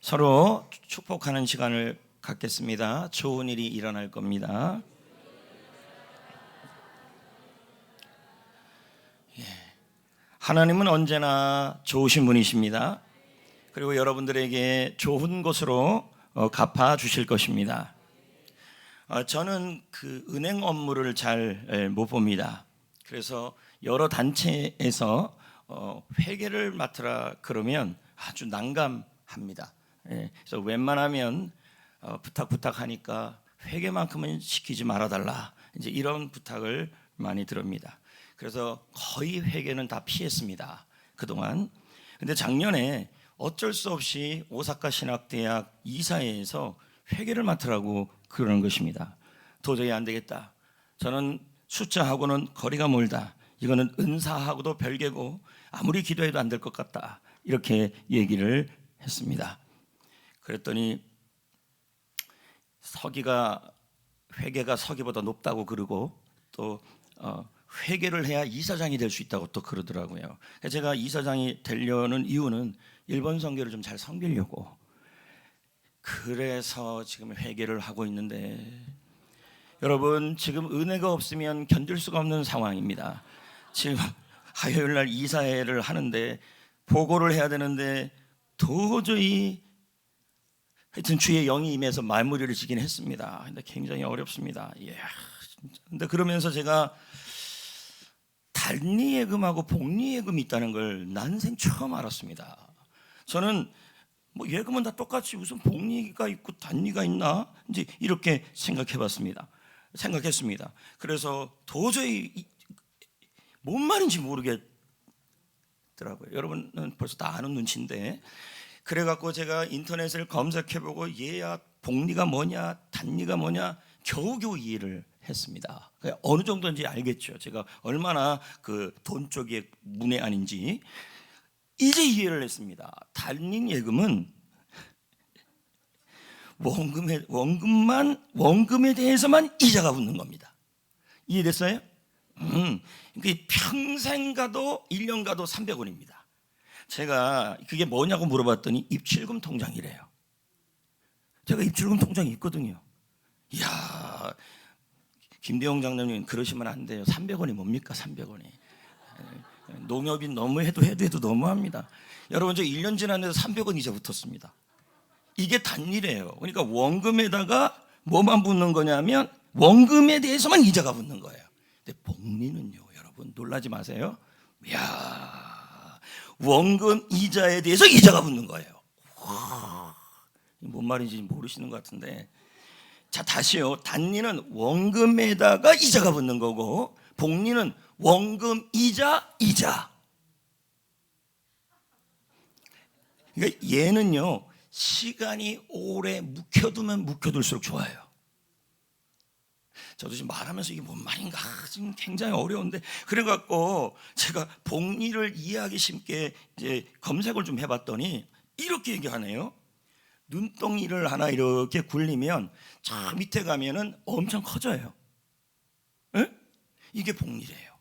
서로 축복하는 시간을 갖겠습니다. 좋은 일이 일어날 겁니다. 하나님은 언제나 좋으신 분이십니다. 그리고 여러분들에게 좋은 것으로 갚아 주실 것입니다. 저는 그 은행 업무를 잘 못 봅니다. 그래서 여러 단체에서 회계를 맡으라 그러면 아주 난감합니다. 그래서 웬만하면 부탁하니까 회계만큼은 시키지 말아달라, 이제 이런 부탁을 많이 드립니다. 그래서 거의 회계는 다 피했습니다, 그동안. 근데 작년에 어쩔 수 없이 오사카 신학대학 이사회에서 회계를 맡으라고 그러는 것입니다. 도저히 안 되겠다. 저는 숫자하고는 거리가 멀다. 이거는 은사하고도 별개고 아무리 기도해도 안 될 것 같다. 이렇게 얘기를 했습니다. 그랬더니 회계가 서기보다 높다고 그러고 또 회계를 해야 이사장이 될 수 있다고 또 그러더라고요. 제가 이사장이 되려는 이유는 일본 선교를 좀 잘 섬기려고, 그래서 지금 회계를 하고 있는데, 여러분 지금 은혜가 없으면 견딜 수가 없는 상황입니다. 지금 화요일 날 이사회를 하는데 보고를 해야 되는데 도저히 하여튼 주의 영이 임해서 말무리를 지긴 했습니다. 근데 굉장히 어렵습니다. 진짜. 근데 그러면서 제가 단리예금하고 복리예금이 있다는 걸 난생 처음 알았습니다. 저는 뭐 예금은 다 똑같이 무슨 복리가 있고 단리가 있나, 이제 이렇게 생각했습니다. 그래서 도저히 뭔 말인지 모르겠더라고요. 여러분은 벌써 다 아는 눈치인데, 그래갖고 제가 인터넷을 검색해보고 얘야 복리가 뭐냐 단리가 뭐냐 겨우겨우 이해를 했습니다. 어느 정도인지 알겠죠. 제가 얼마나 그 돈 쪽에 문외한인지 이제 이해를 했습니다. 단리 예금은 원금에 대해서만 이자가 붙는 겁니다. 이해됐어요? 평생 가도 1년 가도 300원입니다. 제가 그게 뭐냐고 물어봤더니 입출금 통장이래요. 제가 입출금 통장이 있거든요. 이야, 김대영 장로님 그러시면 안 돼요. 300원이 뭡니까 300원이. 농협이 너무 해도 너무합니다. 여러분 저 1년 지났는데 300원 이자 붙었습니다. 이게 단일이에요. 그러니까 원금에다가 뭐만 붙는 거냐면 원금에 대해서만 이자가 붙는 거예요. 근데 복리는요, 여러분 놀라지 마세요. 이야, 원금 이자에 대해서 이자가 붙는 거예요. 와, 뭔 말인지 모르시는 것 같은데, 자 다시요. 단리는 원금에다가 이자가 붙는 거고 복리는 원금 이자. 그러니까 얘는요, 시간이 오래 묵혀두면 묵혀둘수록 좋아요. 저도 지금 말하면서 이게 뭔 말인가 지금 굉장히 어려운데, 그래갖고 제가 복리를 이해하기 쉽게 이제 검색을 좀 해봤더니 이렇게 얘기하네요. 눈덩이를 하나 이렇게 굴리면 저 밑에 가면은 엄청 커져요. 에? 이게 복리래요.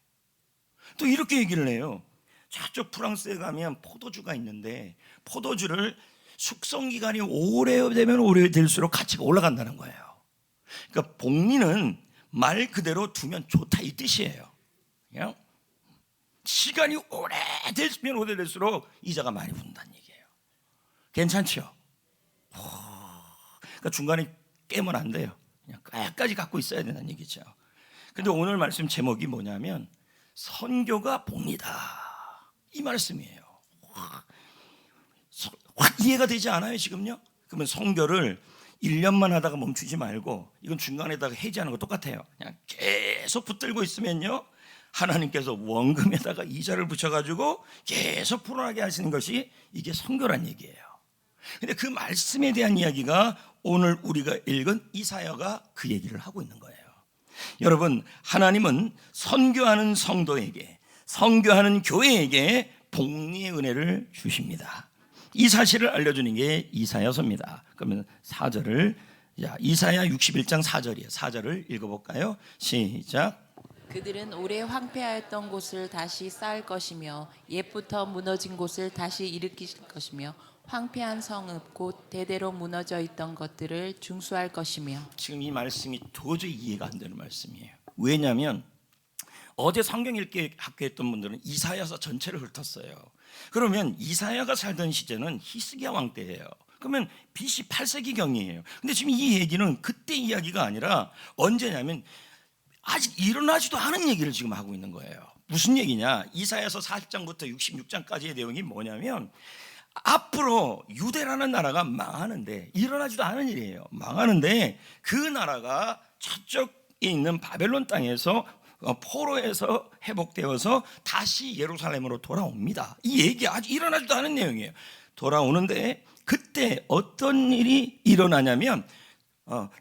또 이렇게 얘기를 해요. 저쪽 프랑스에 가면 포도주가 있는데 포도주를 숙성 기간이 오래되면 오래될수록 가치가 올라간다는 거예요. 그러니까 복리는 말 그대로 두면 좋다 이 뜻이에요. 그냥 시간이 오래되면 오래될수록 이자가 많이 붙는다는 얘기예요. 괜찮죠? 그러니까 중간에 깨면 안 돼요. 그냥 끝까지 갖고 있어야 된다는 얘기죠. 근데 오늘 말씀 제목이 뭐냐면 선교가 복리다, 이 말씀이에요. 확 이해가 되지 않아요 지금요? 그러면 선교를 1년만 하다가 멈추지 말고, 이건 중간에다가 해지하는 거 똑같아요. 그냥 계속 붙들고 있으면요, 하나님께서 원금에다가 이자를 붙여가지고 계속 불어나게 하시는 것이 이게 선교란 얘기예요. 근데 그 말씀에 대한 이야기가 오늘 우리가 읽은 이사야가 그 얘기를 하고 있는 거예요. 여러분, 하나님은 선교하는 성도에게, 선교하는 교회에게 복리의 은혜를 주십니다. 이 사실을 알려주는 게 이사야서입니다. 그러면 4절을, 이사야 61장 4절이에요. 4절을 읽어볼까요? 시작. 그들은 오래 황폐하였던 곳을 다시 쌓을 것이며 옛부터 무너진 곳을 다시 일으키실 것이며 황폐한 성읍 곧 대대로 무너져 있던 것들을 중수할 것이며. 지금 이 말씀이 도저히 이해가 안 되는 말씀이에요. 왜냐하면 어제 성경 읽기 학교했던 분들은 이사야서 전체를 훑었어요. 그러면 이사야가 살던 시대는 히스기야 왕 때예요. 그러면 BC 8세기경이에요. 근데 지금 이 얘기는 그때 이야기가 아니라 언제냐면 아직 일어나지도 않은 얘기를 지금 하고 있는 거예요. 무슨 얘기냐? 이사야서 40장부터 66장까지의 내용이 뭐냐면 앞으로 유대라는 나라가 망하는데, 일어나지도 않은 일이에요. 망하는데 그 나라가 저쪽에 있는 바벨론 땅에서 포로에서 회복되어서 다시 예루살렘으로 돌아옵니다. 이 얘기 아직 일어나지도 않은 내용이에요. 돌아오는데 그때 어떤 일이 일어나냐면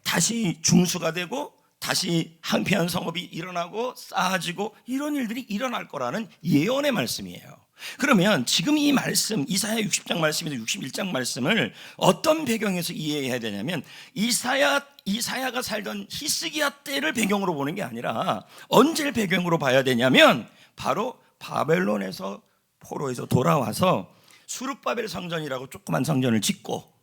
다시 중수가 되고 다시 황폐한 성읍이 일어나고 쌓아지고 이런 일들이 일어날 거라는 예언의 말씀이에요. 그러면 지금 이 말씀, 이사야 60장 말씀에서 61장 말씀을 어떤 배경에서 이해해야 되냐면 이사야가 살던 히스기야 때를 배경으로 보는 게 아니라 언제를 배경으로 봐야 되냐면 바로 바벨론에서 포로에서 돌아와서 수룹바벨 성전이라고 조그만 성전을 짓고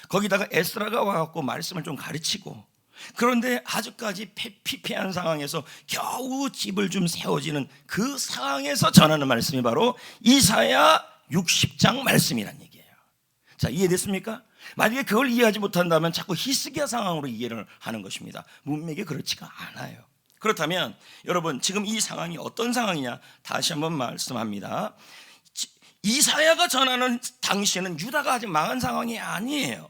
거기다가 에스라가 와갖고 말씀을 좀 가르치고, 그런데 아직까지 피폐한 상황에서 겨우 집을 좀 세워지는 그 상황에서 전하는 말씀이 바로 이사야 60장 말씀이란 얘기예요. 자, 이해됐습니까? 만약에 그걸 이해하지 못한다면 자꾸 히스기야 상황으로 이해를 하는 것입니다. 문맥이 그렇지가 않아요. 그렇다면 여러분, 지금 이 상황이 어떤 상황이냐 다시 한번 말씀합니다. 이사야가 전하는 당시에는 유다가 아직 망한 상황이 아니에요.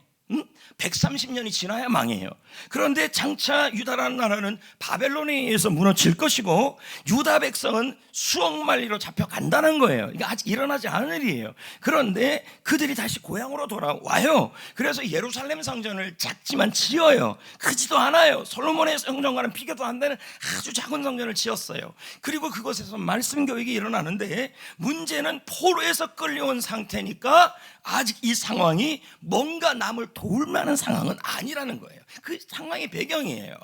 130년이 지나야 망해요. 그런데 장차 유다라는 나라는 바벨론에 의해서 무너질 것이고 유다 백성은 수억 만리로 잡혀간다는 거예요. 이게 아직 일어나지 않은 일이에요. 그런데 그들이 다시 고향으로 돌아와요. 그래서 예루살렘 성전을 작지만 지어요. 크지도 않아요. 솔로몬의 성전과는 비교도 안 되는 아주 작은 성전을 지었어요. 그리고 그곳에서 말씀 교육이 일어나는데 문제는 포로에서 끌려온 상태니까 아직 이 상황이 뭔가 남을 도울 만한 상황은 아니라는 거예요. 그 상황의 배경이에요.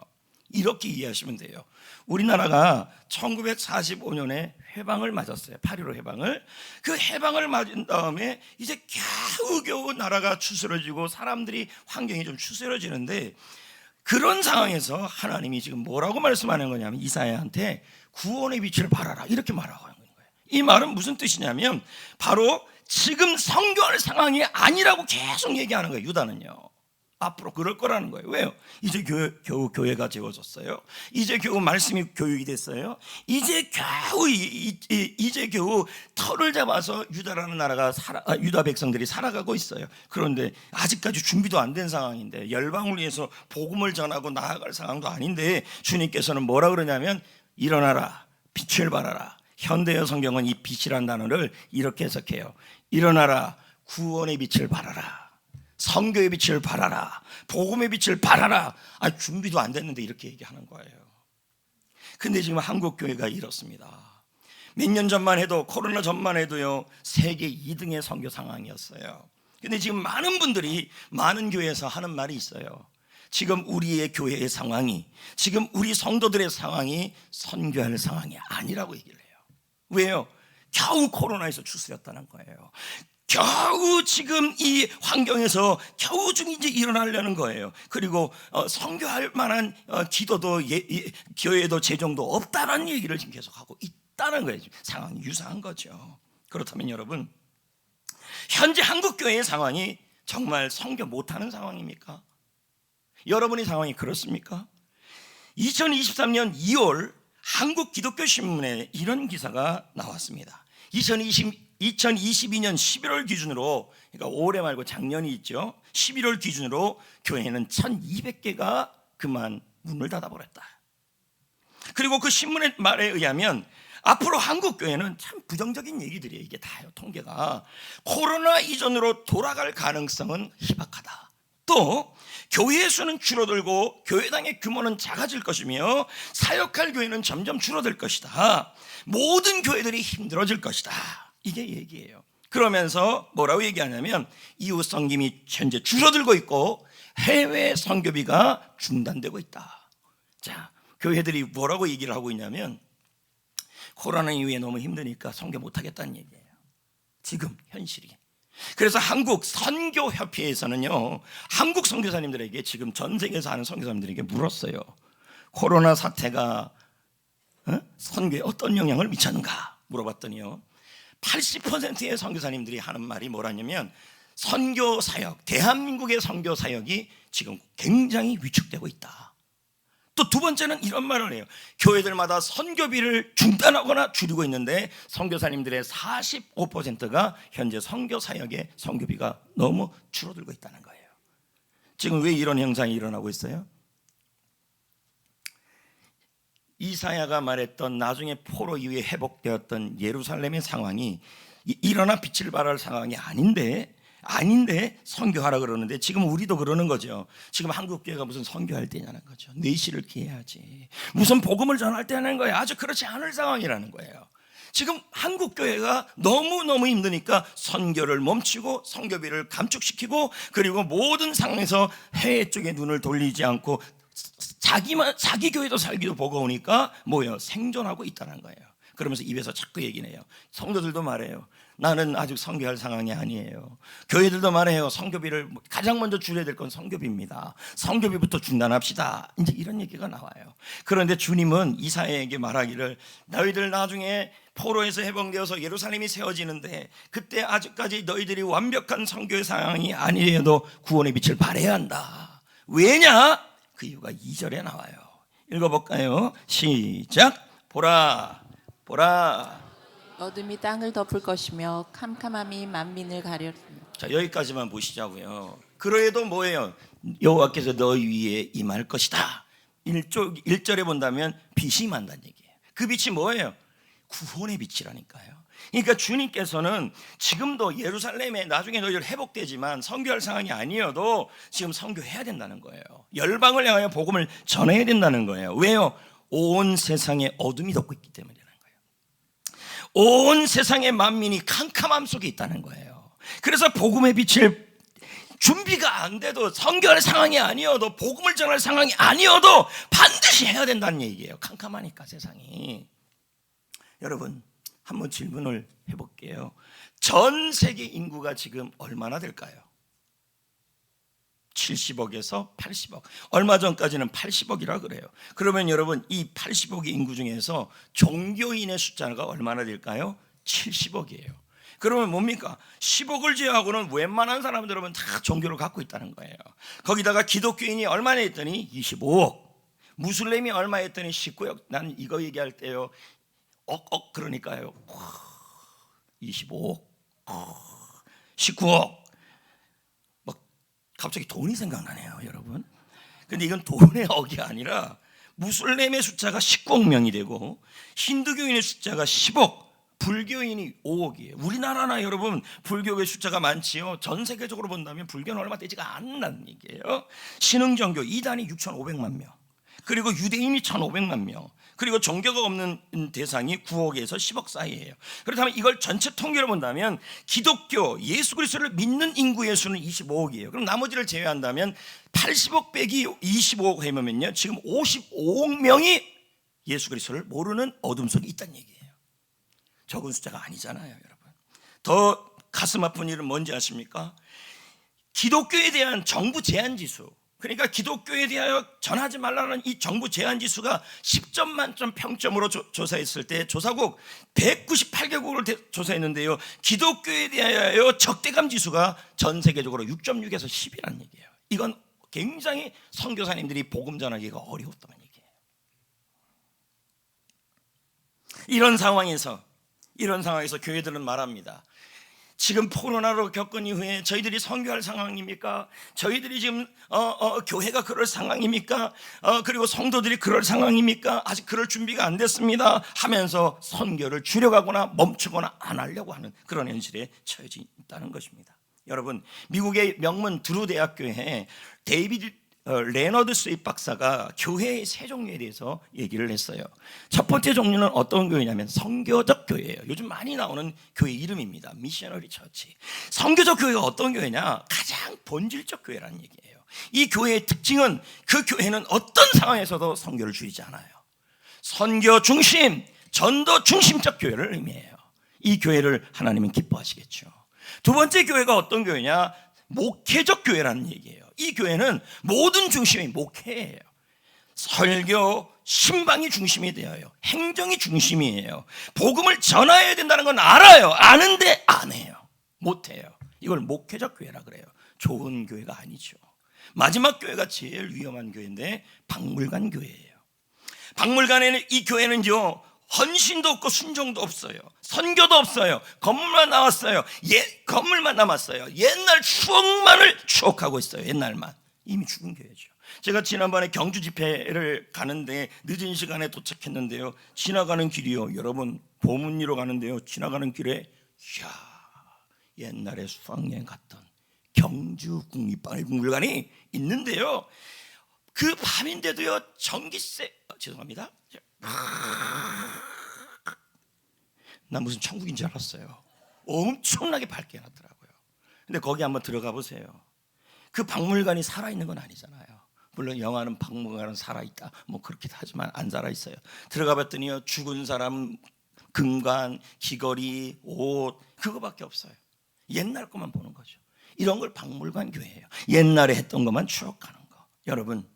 이렇게 이해하시면 돼요. 우리나라가 1945년에 해방을 맞았어요. 8.15 해방을. 그 해방을 맞은 다음에 이제 겨우겨우 나라가 추스러지고 사람들이 환경이 좀 추스러지는데, 그런 상황에서 하나님이 지금 뭐라고 말씀하는 거냐면 이사야한테 구원의 빛을 발하라 이렇게 말하고 하는 거예요. 이 말은 무슨 뜻이냐면 바로 지금 성교할 상황이 아니라고 계속 얘기하는 거예요. 유다는요. 앞으로 그럴 거라는 거예요. 왜요? 이제 겨우 교회가 재워졌어요. 이제 겨우 말씀이 교육이 됐어요. 이제 겨우 털을 잡아서 유다라는 나라가 유다 백성들이 살아가고 있어요. 그런데 아직까지 준비도 안 된 상황인데, 열방을 위해서 복음을 전하고 나아갈 상황도 아닌데 주님께서는 뭐라 그러냐면 일어나라, 빛을 발하라. 현대어 성경은 이 빛이란 단어를 이렇게 해석해요. 일어나라, 구원의 빛을 발하라. 성교의 빛을 발하라. 복음의 빛을 발하라. 준비도 안 됐는데 이렇게 얘기하는 거예요. 근데 지금 한국 교회가 이렇습니다. 몇 년 전만 해도, 코로나 전만 해도요, 세계 2등의 선교 상황이었어요. 근데 지금 많은 분들이 많은 교회에서 하는 말이 있어요. 지금 우리의 교회의 상황이, 지금 우리 성도들의 상황이 선교할 상황이 아니라고 얘기를 해요. 왜요? 겨우 코로나에서 추스렸다는 거예요. 겨우 지금 이 환경에서 겨우 좀 이제 일어나려는 거예요. 그리고 선교할 만한 기도도 교회도 재정도 없다는 얘기를 지금 계속 하고 있다는 거예요. 상황이 유사한 거죠. 그렇다면 여러분, 현재 한국 교회의 상황이 정말 선교 못하는 상황입니까? 여러분의 상황이 그렇습니까? 2023년 2월 한국 기독교 신문에 이런 기사가 나왔습니다. 2022년 11월 기준으로, 그러니까 올해 말고 작년이 있죠. 11월 기준으로 교회는 1200개가 그만 문을 닫아버렸다. 그리고 그 신문의 말에 의하면 앞으로 한국 교회는 참 부정적인 얘기들이에요. 이게 다요, 통계가. 코로나 이전으로 돌아갈 가능성은 희박하다. 또 교회의 수는 줄어들고 교회당의 규모는 작아질 것이며 사역할 교회는 점점 줄어들 것이다. 모든 교회들이 힘들어질 것이다. 이게 얘기예요. 그러면서 뭐라고 얘기하냐면 이웃 섬김이 현재 줄어들고 있고 해외 선교비가 중단되고 있다. 자, 교회들이 뭐라고 얘기를 하고 있냐면 코로나 이후에 너무 힘드니까 선교 못하겠다는 얘기예요. 지금 현실이. 그래서 한국 선교협회에서는요, 한국 선교사님들에게 지금 전 세계에서 하는 선교사님들에게 물었어요. 코로나 사태가 선교에 어떤 영향을 미쳤는가 물어봤더니요, 80%의 선교사님들이 하는 말이 뭐라냐면 선교 사역, 대한민국의 선교 사역이 지금 굉장히 위축되고 있다. 또 두 번째는 이런 말을 해요. 교회들마다 선교비를 중단하거나 줄이고 있는데 선교사님들의 45%가 현재 선교 사역의 선교비가 너무 줄어들고 있다는 거예요. 지금 왜 이런 현상이 일어나고 있어요? 이사야가 말했던 나중에 포로 이후에 회복되었던 예루살렘의 상황이 일어나 빛을 발할 상황이 아닌데 선교하라 그러는데 지금 우리도 그러는 거죠. 지금 한국교회가 무슨 선교할 때냐는 거죠. 내실을 기해야지, 무슨 복음을 전할 때냐는 거예요. 아주 그렇지 않을 상황이라는 거예요. 지금 한국교회가 너무너무 힘드니까 선교를 멈추고 선교비를 감축시키고, 그리고 모든 상황에서 해외 쪽에 눈을 돌리지 않고 자기 교회도 살기도 버거우니까 뭐예요? 생존하고 있다는 거예요. 그러면서 입에서 자꾸 얘기해요. 성도들도 말해요. 나는 아직 선교할 상황이 아니에요. 교회들도 말해요. 선교비를 가장 먼저 줄여야 될 건 선교비입니다. 선교비부터 중단합시다. 이제 이런 얘기가 나와요. 그런데 주님은 이사야에게 말하기를, 너희들 나중에 포로에서 해방되어서 예루살렘이 세워지는데 그때 아직까지 너희들이 완벽한 선교의 상황이 아니래도 구원의 빛을 발해야 한다. 왜냐? 그 이유가 2절에 나와요. 읽어볼까요? 시작. 보라 어둠이 땅을 덮을 것이며 캄캄함이 만민을 가려리니. 자, 여기까지만 보시자고요. 그래도 뭐예요? 여호와께서 너희 위에 임할 것이다. 1절에 본다면 빛이 임한다는 얘기예요. 그 빛이 뭐예요? 구원의 빛이라니까요. 그러니까 주님께서는 지금도 예루살렘에 나중에 너희들 회복되지만 선교할 상황이 아니어도 지금 선교해야 된다는 거예요. 열방을 향하여 복음을 전해야 된다는 거예요. 왜요? 온 세상에 어둠이 덮고 있기 때문이라는 거예요. 온 세상의 만민이 캄캄함 속에 있다는 거예요. 그래서 복음의 빛을 준비가 안 돼도, 선교할 상황이 아니어도, 복음을 전할 상황이 아니어도 반드시 해야 된다는 얘기예요. 캄캄하니까 세상이. 여러분, 한번 질문을 해볼게요. 전 세계 인구가 지금 얼마나 될까요? 70억에서 80억. 얼마 전까지는 80억이라 그래요. 그러면 여러분, 이 80억의 인구 중에서 종교인의 숫자가 얼마나 될까요? 70억이에요. 그러면 뭡니까? 10억을 제외하고는 웬만한 사람들은 다 종교를 갖고 있다는 거예요. 거기다가 기독교인이 얼마나 했더니 25억, 무슬림이 얼마 했더니 19억. 나는 이거 얘기할 때요, 그러니까요, 25억, 19억. 갑자기 돈이 생각나네요, 여러분. 근데 이건 돈의 억이 아니라 무슬림의 숫자가 19억 명이 되고 힌두교인의 숫자가 10억, 불교인이 5억이에요. 우리나라나 여러분 불교의 숫자가 많지요. 전 세계적으로 본다면 불교는 얼마 되지가 않는다는 얘기예요. 신흥정교 이단이 6,500만 명, 그리고 유대인이 1,500만 명, 그리고 종교가 없는 대상이 9억에서 10억 사이예요. 그렇다면 이걸 전체 통계로 본다면 기독교, 예수 그리스도를 믿는 인구의 수는 25억이에요. 그럼 나머지를 제외한다면 80억 빼기 25억 해면요, 지금 55억 명이 예수 그리스도를 모르는 어둠 속에 있다는 얘기예요. 적은 숫자가 아니잖아요, 여러분. 더 가슴 아픈 일은 뭔지 아십니까? 기독교에 대한 정부 제한 지수, 그러니까 기독교에 대하여 전하지 말라는 이 정부 제한 지수가 10점 만점 평점으로 조사했을 때 조사국 198개국을 조사했는데요, 기독교에 대하여 적대감 지수가 전 세계적으로 6.6에서 10이라는 얘기예요. 이건 굉장히 선교사님들이 복음 전하기가 어려웠다는 얘기예요. 이런 상황에서 교회들은 말합니다. 지금 코로나로 겪은 이후에 저희들이 선교할 상황입니까? 저희들이 지금 교회가 그럴 상황입니까? 그리고 성도들이 그럴 상황입니까? 아직 그럴 준비가 안 됐습니다 하면서 선교를 줄여가거나 멈추거나 안 하려고 하는 그런 현실에 처해져 있다는 것입니다. 여러분, 미국의 명문 드루 대학교에 데이비드 레너드 스윗 박사가 교회의 세 종류에 대해서 얘기를 했어요. 첫 번째 종류는 어떤 교회냐면 선교적 교회예요. 요즘 많이 나오는 교회 이름입니다. 미셔너리 처치. 선교적 교회가 어떤 교회냐? 가장 본질적 교회라는 얘기예요. 이 교회의 특징은 그 교회는 어떤 상황에서도 선교를 줄이지 않아요. 선교 중심, 전도 중심적 교회를 의미해요. 이 교회를 하나님은 기뻐하시겠죠. 두 번째 교회가 어떤 교회냐? 목회적 교회라는 얘기예요. 이 교회는 모든 중심이 목회예요. 설교, 신방이 중심이 되어요. 행정이 중심이에요. 복음을 전해야 된다는 건 알아요. 아는데 안 해요. 못 해요. 이걸 목회적 교회라 그래요. 좋은 교회가 아니죠. 마지막 교회가 제일 위험한 교회인데 박물관 교회예요. 박물관에는 이 교회는요, 헌신도 없고 순종도 없어요. 선교도 없어요. 건물만 나왔어요. 건물만 남았어요. 옛날 추억만을 추억하고 있어요. 옛날만. 이미 죽은 교회죠. 제가 지난번에 경주 집회를 가는데 늦은 시간에 도착했는데요, 지나가는 길이요, 여러분 보문리로 가는데요, 지나가는 길에 이야, 옛날에 수학여행 갔던 경주 국립박물관이 있는데요, 그 밤인데도요 전기세, 죄송합니다, 나 무슨 천국인 줄 알았어요. 엄청나게 밝게 해놨더라고요. 근데 거기 한번 들어가 보세요. 그 박물관이 살아있는 건 아니잖아요. 물론 영화는 박물관은 살아있다 뭐 그렇기도 하지만 안 살아있어요. 들어가 봤더니요, 죽은 사람 금관, 귀걸이, 옷, 그거밖에 없어요. 옛날 것만 보는 거죠. 이런 걸 박물관 교회예요. 옛날에 했던 것만 추억하는 거. 여러분,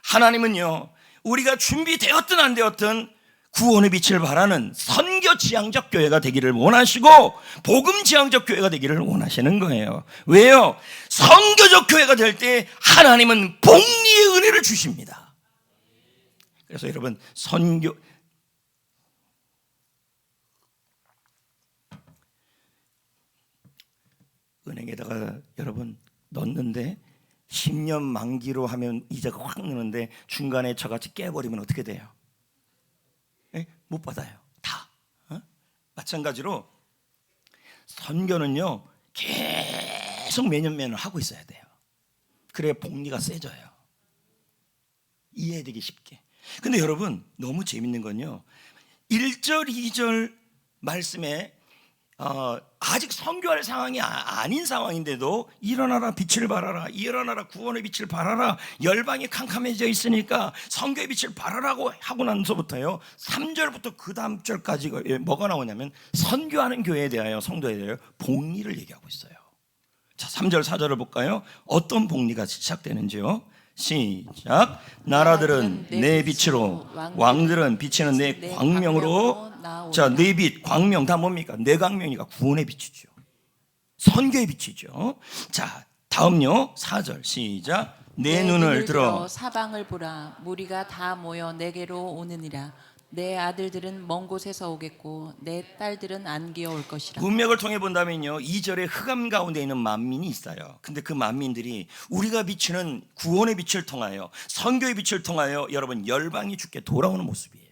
하나님은요, 우리가 준비되었든 안 되었든 구원의 빛을 발하는 선교 지향적 교회가 되기를 원하시고 복음 지향적 교회가 되기를 원하시는 거예요. 왜요? 선교적 교회가 될 때 하나님은 복리의 은혜를 주십니다. 그래서 여러분, 선교, 은행에다가 여러분 넣는데 10년 만기로 하면 이자가 확 느는데 중간에 저같이 깨버리면 어떻게 돼요? 예? 못 받아요. 다. 마찬가지로 선교는요, 계속 매년 하고 있어야 돼요. 그래야 복리가 세져요. 이해되기 쉽게. 근데 여러분, 너무 재밌는 건요, 1절 2절 말씀에 아직 선교할 상황이 아닌 상황인데도 일어나라 빛을 발하라, 일어나라 구원의 빛을 발하라, 열방이 캄캄해져 있으니까 선교의 빛을 발하라고 하고 나서부터요, 3절부터 그 다음 절까지 뭐가 나오냐면 선교하는 교회에 대하여, 성도에 대하여 복리를 얘기하고 있어요. 자, 3절 4절을 볼까요? 어떤 복리가 시작되는지요? 시작. 나라들은 내 빛으로, 왕들은 비치는 내 광명으로. 자, 내 빛, 광명 다 뭡니까? 내 광명이가 구원의 빛이죠. 선교의 빛이죠. 자, 다음요, 4절 시작. 내 눈을 들어 사방을 보라. 무리가 다 모여 내게로 오느니라. 내 아들들은 먼 곳에서 오겠고 내 딸들은 안기어 올 것이라. 문맥을 통해 본다면요, 2절에 흑암 가운데 있는 만민이 있어요. 근데 그 만민들이 우리가 비추는 구원의 빛을 통하여, 선교의 빛을 통하여 여러분 열방이 주께 돌아오는 모습이에요.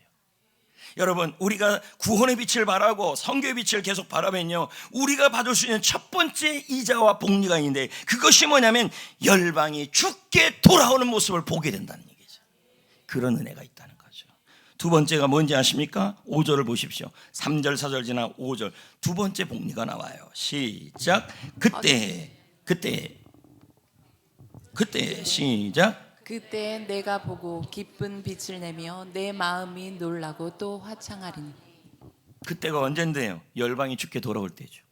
여러분, 우리가 구원의 빛을 바라고 선교의 빛을 계속 바라면요, 우리가 받을 수 있는 첫 번째 이자와 복리가 있는데, 그것이 뭐냐면 열방이 주께 돌아오는 모습을 보게 된다는 얘기죠. 그런 은혜가 있다는 거죠. 두 번째가 뭔지 아십니까? 5절을 보십시오. 3절 4절 지나 5절 두 번째 복리가 나와요. 시작. 그때 시작. 그때 내가 보고 기쁜 빛을 내며 내 마음이 놀라고 또 화창하리니. 그때가 언젠데요? 열방이 주께 돌아올 때죠.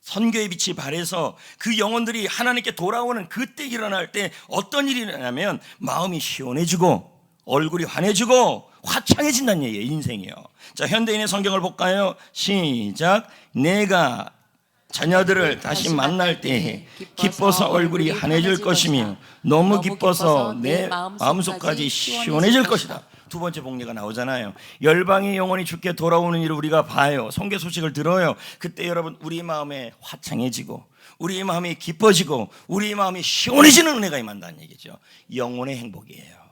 선교의 빛이 발해서 그 영혼들이 하나님께 돌아오는 그때 일어날 때 어떤 일이 일어나냐면 마음이 시원해지고 얼굴이 환해지고 화창해진다는 얘기예요. 인생이요. 자, 현대인의 성경을 볼까요? 시작. 내가 자녀들을 다시 만날 때 기뻐서 얼굴이 환해질 것이며 너무 기뻐서 내 마음속까지 시원해질 것이다. 두 번째 복리가 나오잖아요. 열방의 영혼이 주께 돌아오는 일을 우리가 봐요. 선교 소식을 들어요. 그때 여러분, 우리 마음에 화창해지고 우리 마음이 기뻐지고 우리 마음이 시원해지는 은혜가 임한다는 얘기죠. 영혼의 행복이에요.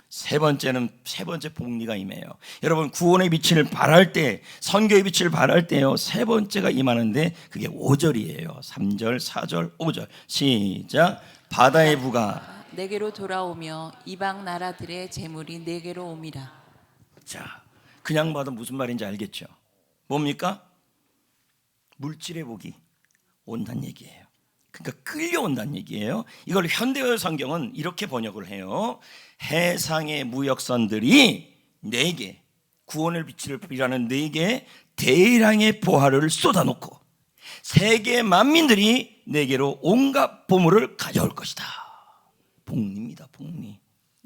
세 번째 복리가 임해요. 여러분, 구원의 빛을 발할 때, 선교의 빛을 발할 때요, 세 번째가 임하는데 그게 5절이에요. 3절 4절 5절 시작. 바다의 부가 내게로 돌아오며 이방 나라들의 재물이 내게로 옴이라. 자, 그냥 봐도 무슨 말인지 알겠죠? 뭡니까? 물질의 복이 온다는 얘기예요. 그러니까 끌려온다는 얘기예요. 이걸 현대어 성경은 이렇게 번역을 해요. 해상의 무역선들이 내게, 구원의 빛을 빌라는 내게 대량의 보화를 쏟아놓고 세계 만민들이 내게로 온갖 보물을 가져올 것이다. 복리입니다. 복리.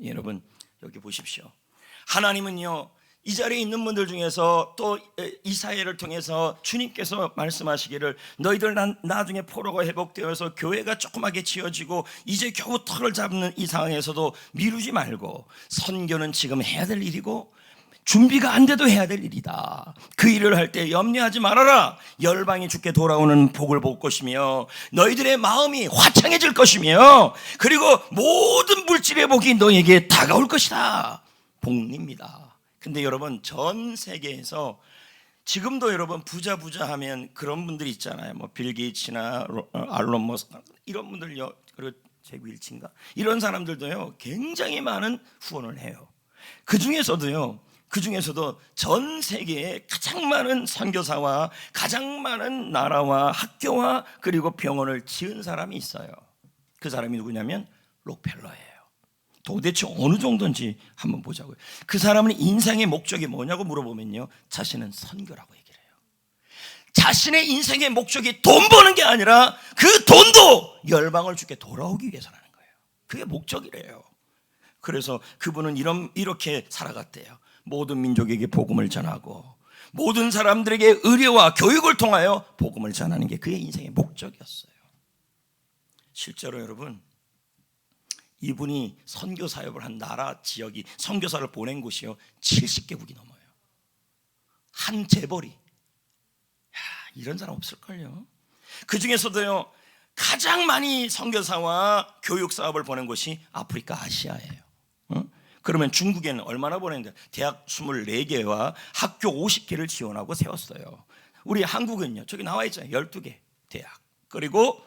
여러분 여기 보십시오. 하나님은요 이 자리에 있는 분들 중에서 또 이사야를 통해서 주님께서 말씀하시기를 너희들 나중에 포로가 회복되어서 교회가 조그맣게 지어지고 이제 겨우 털을 잡는 이 상황에서도 미루지 말고 선교는 지금 해야 될 일이고 준비가 안 돼도 해야 될 일이다. 그 일을 할 때 염려하지 말아라. 열방이 주께 돌아오는 복을 볼 것이며 너희들의 마음이 화창해질 것이며 그리고 모든 물질의 복이 너에게 다가올 것이다. 복리입니다. 근데 여러분 전 세계에서 지금도 여러분 부자 하면 그런 분들 있잖아요. 뭐 빌 게이츠나 알론 머스크 이런 분들요. 그리고 제구 일친가 이런 사람들도요. 굉장히 많은 후원을 해요. 그 중에서도 전 세계에 가장 많은 선교사와 가장 많은 나라와 학교와 그리고 병원을 지은 사람이 있어요. 그 사람이 누구냐면 록펠러예요. 도대체 어느 정도인지 한번 보자고요. 그 사람은 인생의 목적이 뭐냐고 물어보면요, 자신은 선교라고 얘기를 해요. 자신의 인생의 목적이 돈 버는 게 아니라 그 돈도 열방을 주께 돌아오기 위해서라는 거예요. 그게 목적이래요. 그래서 그분은 이렇게 살아갔대요. 모든 민족에게 복음을 전하고 모든 사람들에게 의료와 교육을 통하여 복음을 전하는 게 그의 인생의 목적이었어요. 실제로 여러분 이분이 선교 사역을 한 나라 지역이 선교사를 보낸 곳이요 70개국이 넘어요. 한 재벌이 이런 사람 없을걸요. 그 중에서도요 가장 많이 선교사와 교육 사업을 보낸 곳이 아프리카 아시아예요. 그러면 중국에는 얼마나 보냈는데 대학 24개와 학교 50개를 지원하고 세웠어요. 우리 한국은요 저기 나와 있잖아요. 12개 대학 그리고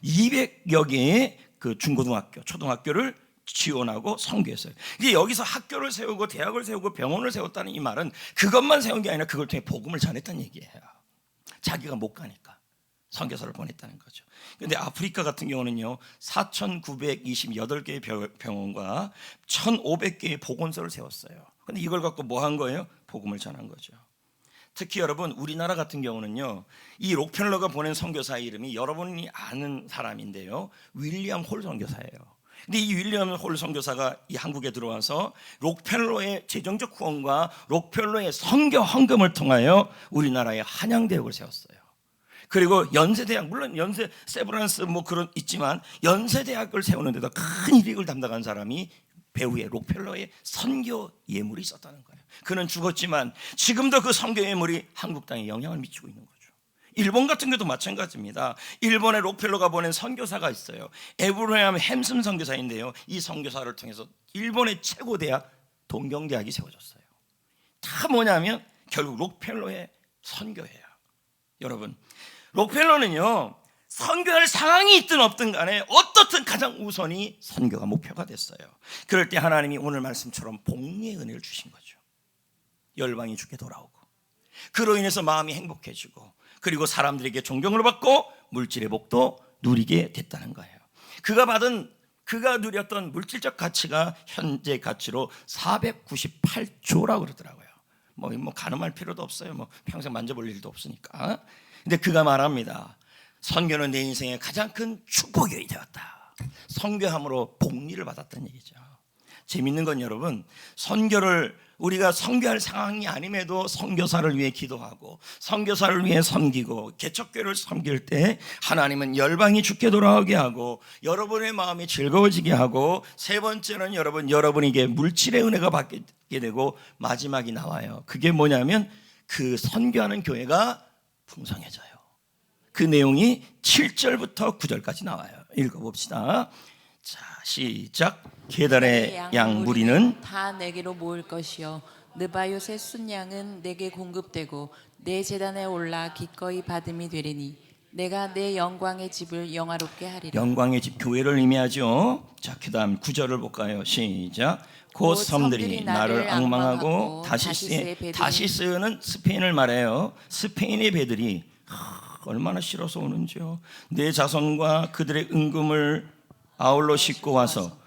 200여 개의 그 중고등학교, 초등학교를 지원하고 선교했어요. 이게 여기서 학교를 세우고 대학을 세우고 병원을 세웠다는 이 말은 그것만 세운 게 아니라 그걸 통해 복음을 전했다는 얘기예요. 자기가 못 가니까 선교사를 보냈다는 거죠. 그런데 아프리카 같은 경우는요 4,928개의 병원과 1,500개의 보건소를 세웠어요. 그런데 이걸 갖고 뭐 한 거예요? 복음을 전한 거죠. 특히 여러분 우리나라 같은 경우는요 이 록펠러가 보낸 선교사 이름이 여러분이 아는 사람인데요 윌리엄 홀 선교사예요. 근데 이 윌리엄 홀 선교사가 이 한국에 들어와서 록펠러의 재정적 후원과 록펠러의 선교 헌금을 통하여 우리나라에 한양대학을 세웠어요. 그리고 연세대학, 물론 연세 세브란스 뭐 그런 있지만 연세대학을 세우는 데도 큰 이익을 담당한 사람이 배우의 록펠러의 선교 예물이 있었다는 거예요. 그는 죽었지만 지금도 그 선교 예물이 한국 땅에 영향을 미치고 있는 거죠. 일본 같은 경우도 마찬가지입니다. 일본의 록펠러가 보낸 선교사가 있어요. 에브라임 햄슨 선교사인데요. 이 선교사를 통해서 일본의 최고 대학 동경대학이 세워졌어요. 다 뭐냐면 결국 록펠러의 선교예요. 여러분 록펠러는요 선교할 상황이 있든 없든 간에 어떻든 가장 우선이 선교가 목표가 됐어요. 그럴 때 하나님이 오늘 말씀처럼 복리의 은혜를 주신 거죠. 열방이 주께 돌아오고 그로 인해서 마음이 행복해지고 그리고 사람들에게 존경을 받고 물질의 복도 누리게 됐다는 거예요. 그가 누렸던 물질적 가치가 현재 가치로 498조라고 그러더라고요. 뭐 가늠할 필요도 없어요. 뭐 평생 만져볼 일도 없으니까. 근데 그가 말합니다. 선교는 내 인생의 가장 큰 축복이 되었다. 선교함으로 복리를 받았다는 얘기죠. 재밌는 건 여러분 우리가 선교할 상황이 아님에도 선교사를 위해 기도하고 선교사를 위해 섬기고 개척교회를 섬길 때 하나님은 열방이 주께 돌아오게 하고 여러분의 마음이 즐거워지게 하고 세 번째는 여러분에게 물질의 은혜가 받게 되고 마지막이 나와요. 그게 뭐냐면 그 선교하는 교회가 풍성해져요. 그 내용이 7절부터 9절까지 나와요. 읽어봅시다. 자, 시작. 계달의 양 무리는 다 내게로 모일 것이요 느바요의 순양은 내게 공급되고 내 제단에 올라 기꺼이 받음이 되리니 내가 내 영광의 집을 영화롭게 하리라. 영광의 집 교회를 의미하죠. 자, 그다음 9절을 볼까요? 시작. 곧 섬들이 나를 앙망하고 다시스는 스페인을 말해요. 스페인의 배들이 얼마나 싫어서 오는지요. 내 자손과 그들의 은금을 아울러 싣고 와서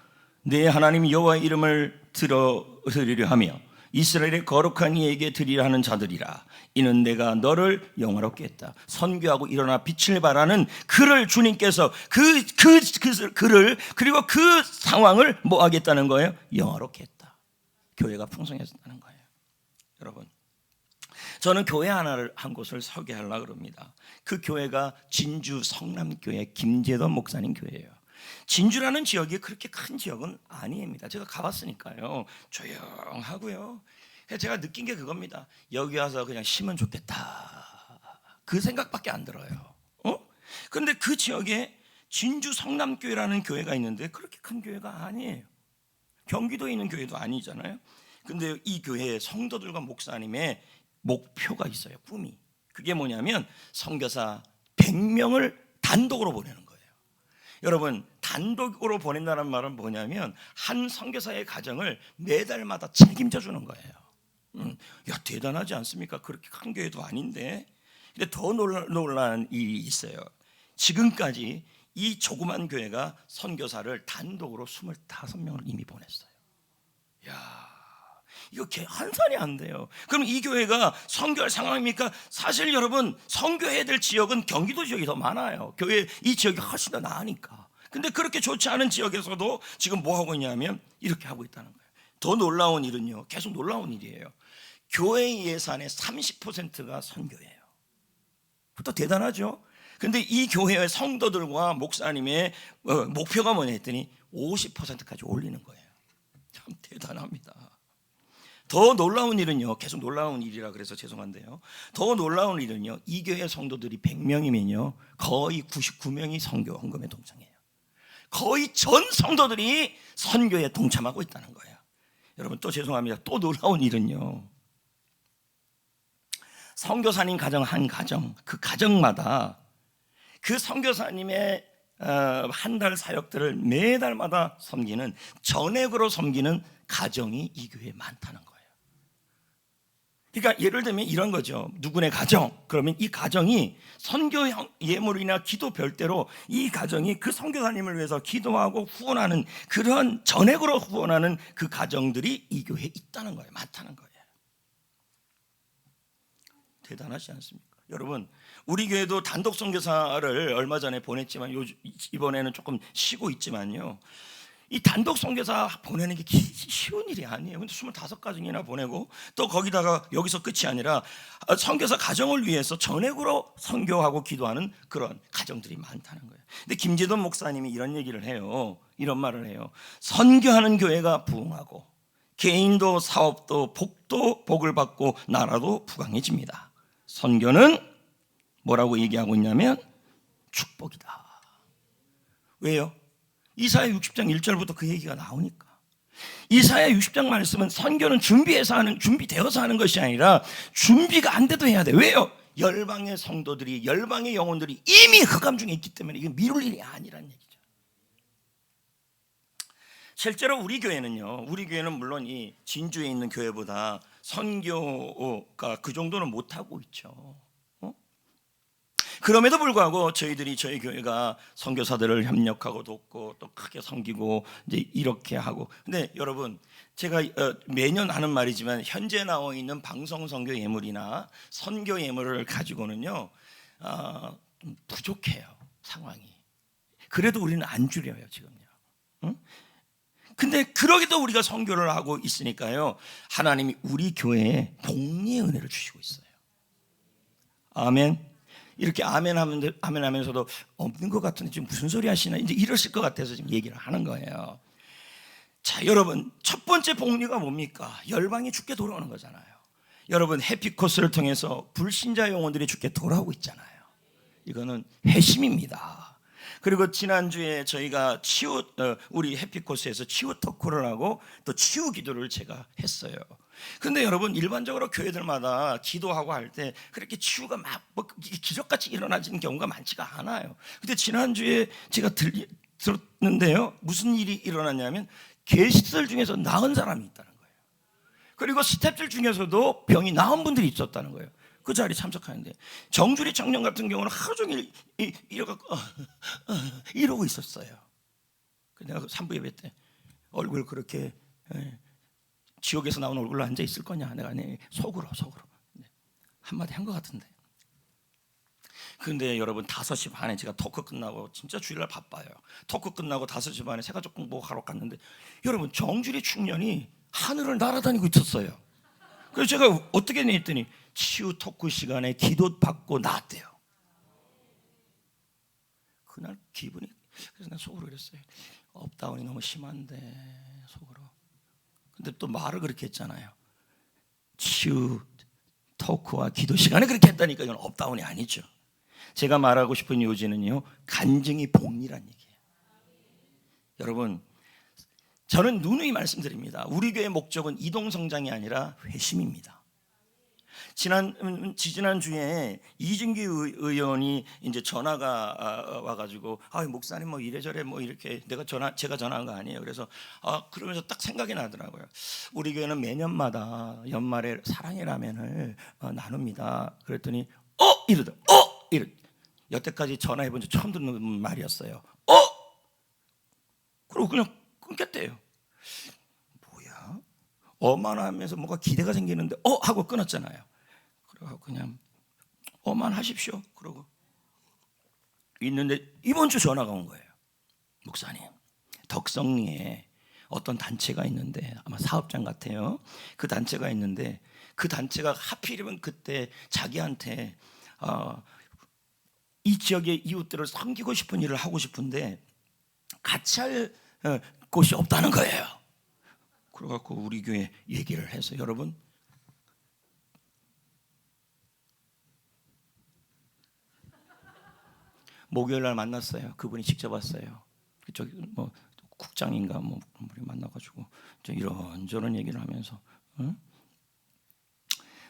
내 하나님 여호와의 이름을 들으려 하며 이스라엘의 거룩한 이에게 드리라 하는 자들이라. 이는 내가 너를 영화롭게 했다. 선교하고 일어나 빛을 발하는 그를 주님께서 그를 그리고 그 상황을 뭐 하겠다는 거예요? 영화롭게 했다. 교회가 풍성해졌다는 거예요. 여러분, 저는 교회 한 곳을 소개하려고 합니다. 그 교회가 진주 성남교회 김재돈 목사님 교회예요. 진주라는 지역이 그렇게 큰 지역은 아닙니다. 제가 가봤으니까요. 조용하고요. 제가 느낀 게 그겁니다. 여기 와서 그냥 쉬면 좋겠다. 그 생각밖에 안 들어요. 근데 그 지역에 진주 성남교회라는 교회가 있는데 그렇게 큰 교회가 아니에요. 경기도에 있는 교회도 아니잖아요. 근데 이 교회의 성도들과 목사님의 목표가 있어요. 꿈이. 그게 뭐냐면 선교사 100명을 단독으로 보내는 거예요. 여러분, 단독으로 보낸다는 말은 뭐냐면 한 선교사의 가정을 매달마다 책임져 주는 거예요. 야, 대단하지 않습니까? 그렇게 큰 교회도 아닌데. 근데 더 놀라운 일이 있어요. 지금까지 이 조그만 교회가 선교사를 단독으로 25명을 이미 보냈어요. 야, 이거 한산이 안 돼요. 그럼 이 교회가 선교할 상황입니까? 사실 여러분, 선교해야 될 지역은 경기도 지역이 더 많아요. 교회 이 지역이 훨씬 더 나으니까. 근데 그렇게 좋지 않은 지역에서도 지금 뭐 하고 있냐면 이렇게 하고 있다는 거예요. 더 놀라운 일은요, 계속 놀라운 일이에요. 교회 예산의 30%가 선교예요. 그것도 대단하죠. 근데 이 교회의 성도들과 목사님의 목표가 뭐냐 했더니 50%까지 올리는 거예요. 참 대단합니다. 더 놀라운 일은요, 계속 놀라운 일이라 그래서 죄송한데요, 더 놀라운 일은요, 이 교회 성도들이 100명이면요 거의 99명이 선교 헌금에 동참해요. 거의 전 성도들이 선교에 동참하고 있다는 거예요. 여러분, 또 죄송합니다. 또 놀라운 일은요, 선교사님 가정 한 가정, 그 가정마다 그 선교사님의 한 달 사역들을 매달마다 섬기는, 전액으로 섬기는 가정이 이 교회에 많다는 거예요. 그러니까 예를 들면 이런 거죠. 누구네 가정, 그러면 이 가정이 선교 예물이나 기도 별대로 이 가정이 그 선교사님을 위해서 기도하고 후원하는, 그런 전액으로 후원하는 그 가정들이 이 교회에 있다는 거예요. 많다는 거예요. 대단하지 않습니까? 여러분, 우리 교회도 단독 선교사를 얼마 전에 보냈지만 이번에는 조금 쉬고 있지만요, 이 단독 선교사 보내는 게 쉬운 일이 아니에요. 근데 25가정이나 보내고, 또 거기다가 여기서 끝이 아니라 선교사 가정을 위해서 전액으로 선교하고 기도하는 그런 가정들이 많다는 거예요. 근데 김재돈 목사님이 이런 얘기를 해요. 이런 말을 해요. 선교하는 교회가 부흥하고 개인도 사업도 복을 받고 나라도 부강해집니다. 선교는 뭐라고 얘기하고 있냐면 축복이다. 왜요? 이사야 60장 1절부터 그 얘기가 나오니까. 이사야 60장 말씀은 선교는 준비되어서 하는 것이 아니라 준비가 안 돼도 해야 돼. 왜요? 열방의 성도들이, 열방의 영혼들이 이미 흑암 중에 있기 때문에 이게 미룰 일이 아니라는 얘기죠. 실제로 우리 교회는 물론 이 진주에 있는 교회보다 선교가 그 정도는 못하고 있죠. 그럼에도 불구하고 저희 교회가 선교사들을 협력하고 돕고 또 크게 섬기고 이제 이렇게 하고. 근데 여러분, 제가 매년 하는 말이지만 현재 나와 있는 방송 선교 예물이나 선교 예물을 가지고는요 좀 부족해요, 상황이. 그래도 우리는 안 줄여요, 지금요. 응? 근데 그러기도 우리가 선교를 하고 있으니까요, 하나님이 우리 교회에 복리의 은혜를 주시고 있어요. 아멘. 이렇게 아멘 하면서도 없는 것 같은데 지금 무슨 소리 하시나 이제 이러실 것 같아서 지금 얘기를 하는 거예요. 자, 여러분, 첫 번째 복리가 뭡니까? 열방이 주께 돌아오는 거잖아요. 여러분, 해피코스를 통해서 불신자 영혼들이 주께 돌아오고 있잖아요. 이거는 회심입니다. 그리고 지난주에 저희가 우리 해피코스에서 치유 토크를 하고 또 치유 기도를 제가 했어요. 근데 여러분, 일반적으로 교회들마다 기도하고 할 때 그렇게 치유가 막 기적같이 일어나지는 경우가 많지가 않아요. 근데 지난주에 제가 들었는데요, 무슨 일이 일어났냐면 게시들 중에서 나은 사람이 있다는 거예요. 그리고 스태프들 중에서도 병이 나은 분들이 있었다는 거예요. 그 자리에 참석하는데 정주리 청년 같은 경우는 하루 종일 이러고 있었어요. 내가 3부 예배 때 얼굴 그렇게 지옥에서 나온 얼굴로 앉아 있을 거냐? 내가 속으로 한마디 한 것 같은데. 근데 여러분 5시 반에 제가 토크 끝나고 진짜 주일날 바빠요. 토크 끝나고 5시 반에 새가족 공부하러 갔는데 여러분 정주리 충년이 하늘을 날아다니고 있었어요. 그래서 제가 어떻게 했더니 치유 토크 시간에 기도 받고 나왔대요. 그날 기분이, 그래서 내가 속으로 그랬어요. 업다운이 너무 심한데 속으로. 근데 또 말을 그렇게 했잖아요. 치유 토크와 기도 시간에 그렇게 했다니까 이건 업다운이 아니죠. 제가 말하고 싶은 요지는요, 간증이 복리란 얘기예요. 여러분, 저는 누누이 말씀드립니다. 우리 교회의 목적은 이동성장이 아니라 회심입니다. 지난 주에 이준기 의원이 이제 전화가 와가지고, 목사님 뭐 이래저래 뭐 이렇게 제가 전화한 거 아니에요. 그래서 그러면서 딱 생각이 나더라고요. 우리 교회는 매년마다 연말에 사랑의 라면을 나눕니다. 그랬더니 이러더 여태까지 전화해본 적 처음 듣는 말이었어요. 그리고 그냥 끊겼대요. 뭐야? 어만하면서 뭔가 기대가 생기는데 하고 끊었잖아요. 그래서 그냥 어만하십시오. 그러고 있는데 이번 주 전화가 온 거예요. 목사님, 덕성리에 어떤 단체가 있는데 아마 사업장 같아요. 그 단체가 있는데 그 단체가 하필이면 그때 자기한테 이 지역의 이웃들을 섬기고 싶은 일을 하고 싶은데 같이 할 곳이 없다는 거예요. 그래갖고 우리 교회 얘기를 해서 여러분 목요일 날 만났어요. 그분이 직접 왔어요. 그쪽 뭐 국장인가 뭐 우리 만나가지고 이런저런 얘기를 하면서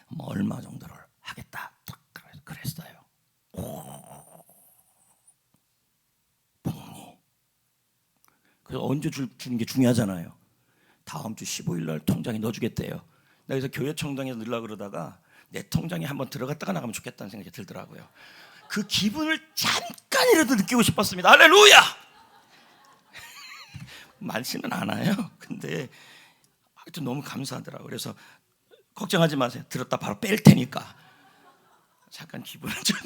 뭐 얼마 정도를 하겠다 딱 그랬어요. 복리. 그래서 언제 주는 게 중요하잖아요. 다음 주 15일 날 통장에 넣어주겠대요. 나 그래서 교회 청장에서 넣으려고 그러다가 내 통장에 한번 들어갔다가 나가면 좋겠다는 생각이 들더라고요. 그 기분을 잠깐이라도 느끼고 싶었습니다. 할렐루야! 많지는 않아요. 근데 하여튼 너무 감사하더라고요. 그래서 걱정하지 마세요. 들었다 바로 뺄 테니까. 잠깐 기분을 좀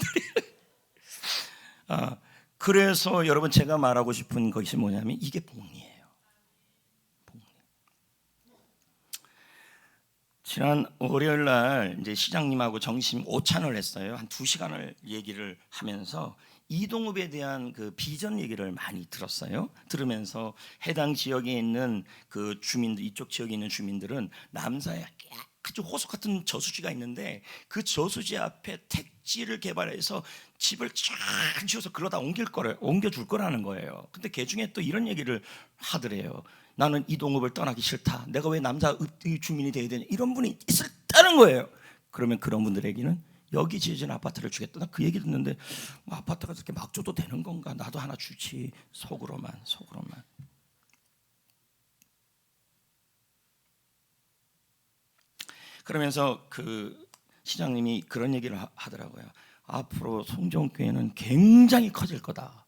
드려요. 그래서 여러분 제가 말하고 싶은 것이 뭐냐면 이게 복리예요. 복리. 지난 월요일 날 이제 시장님하고 정심 오찬을 했어요. 한 2시간을 얘기를 하면서 이동읍에 대한 그 비전 얘기를 많이 들었어요. 들으면서 해당 지역에 있는 그 주민들, 이쪽 지역에 있는 주민들은 남사에 아주 호수 같은 저수지가 있는데 그 저수지 앞에 택지를 개발해서 집을 쫙 지어서 글로다 옮겨줄 거라는 거예요. 근데 그 중에 또 이런 얘기를 하더래요. 나는 이동읍을 떠나기 싫다. 내가 왜 남자 주민이 돼야 되냐. 이런 분이 있었다는 거예요. 그러면 그런 분들에게는 여기 지어진 아파트를 주겠다. 나 그 얘기 듣는데 뭐 아파트가 그렇게 막 줘도 되는 건가. 나도 하나 주지. 속으로만. 그러면서 그 시장님이 그런 얘기를 하더라고요. 앞으로 송정교회는 굉장히 커질 거다